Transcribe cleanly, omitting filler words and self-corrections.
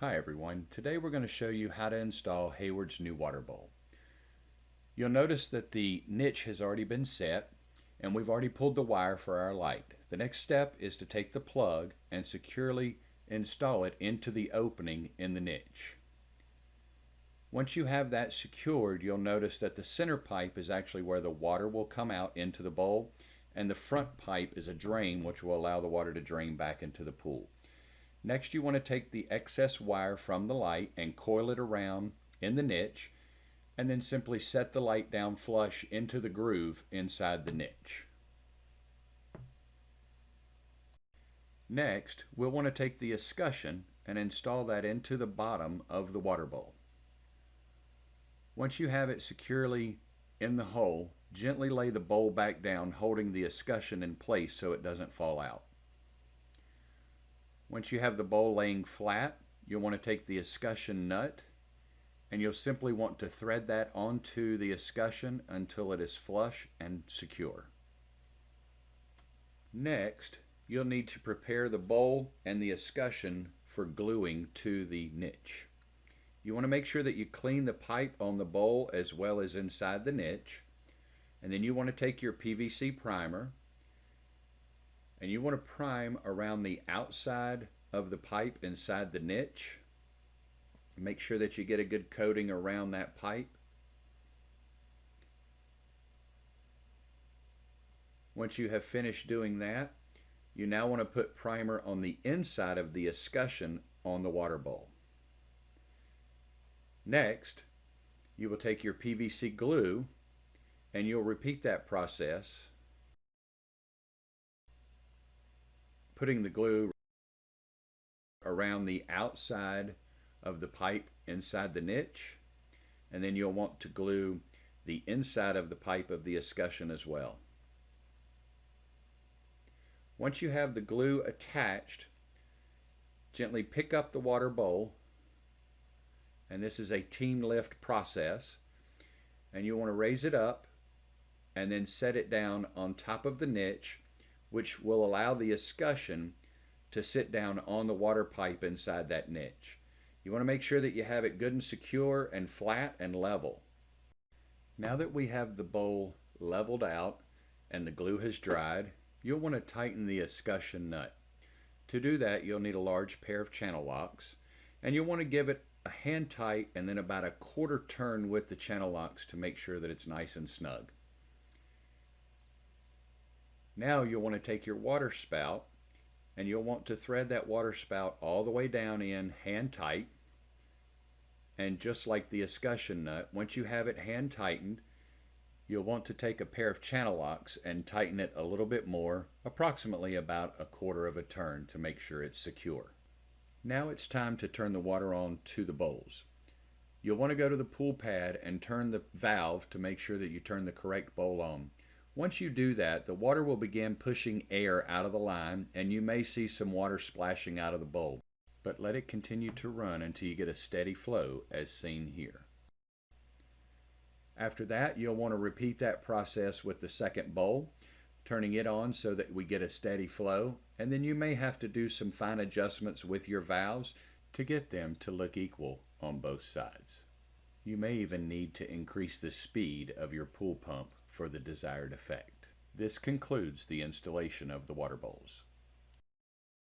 Hi everyone, today we're going to show you how to install Hayward's new water bowl. You'll notice that the niche has already been set and we've already pulled the wire for our light. The next step is to take the plug and securely install it into the opening in the niche. Once you have that secured, you'll notice that the center pipe is actually where the water will come out into the bowl, and the front pipe is a drain which will allow the water to drain back into the pool. Next, you want to take the excess wire from the light and coil it around in the niche, and then simply set the light down flush into the groove inside the niche. Next, we'll want to take the escutcheon and install that into the bottom of the water bowl. Once you have it securely in the hole, gently lay the bowl back down, holding the escutcheon in place so it doesn't fall out. Once you have the bowl laying flat, you'll want to take the escutcheon nut and you'll simply want to thread that onto the escutcheon until it is flush and secure. Next, you'll need to prepare the bowl and the escutcheon for gluing to the niche. You want to make sure that you clean the pipe on the bowl as well as inside the niche, and then you want to take your PVC primer and you want to prime around the outside of the pipe inside the niche. Make sure that you get a good coating around that pipe. Once you have finished doing that, you now want to put primer on the inside of the escutcheon on the water bowl. Next, you will take your PVC glue and you'll repeat that process, putting the glue around the outside of the pipe inside the niche, and then you'll want to glue the inside of the pipe of the escutcheon as well. Once you have the glue attached, gently pick up the water bowl, and this is a team lift process, and you want to raise it up and then set it down on top of the niche, which will allow the escutcheon to sit down on the water pipe inside that niche. You want to make sure that you have it good and secure and flat and level. Now that we have the bowl leveled out and the glue has dried, you'll want to tighten the escutcheon nut. To do that, you'll need a large pair of channel locks, and you'll want to give it a hand tight and then about a quarter turn with the channel locks to make sure that it's nice and snug. Now you'll want to take your water spout and you'll want to thread that water spout all the way down in hand tight. And just like the escutcheon nut, once you have it hand tightened, you'll want to take a pair of channel locks and tighten it a little bit more, approximately about a quarter of a turn, to make sure it's secure. Now it's time to turn the water on to the bowls. You'll want to go to the pool pad and turn the valve to make sure that you turn the correct bowl on. Once you do that, the water will begin pushing air out of the line and you may see some water splashing out of the bowl, but let it continue to run until you get a steady flow as seen here. After that, you'll want to repeat that process with the second bowl, turning it on so that we get a steady flow, and then you may have to do some fine adjustments with your valves to get them to look equal on both sides. You may even need to increase the speed of your pool pump for the desired effect. This concludes the installation of the water bowls.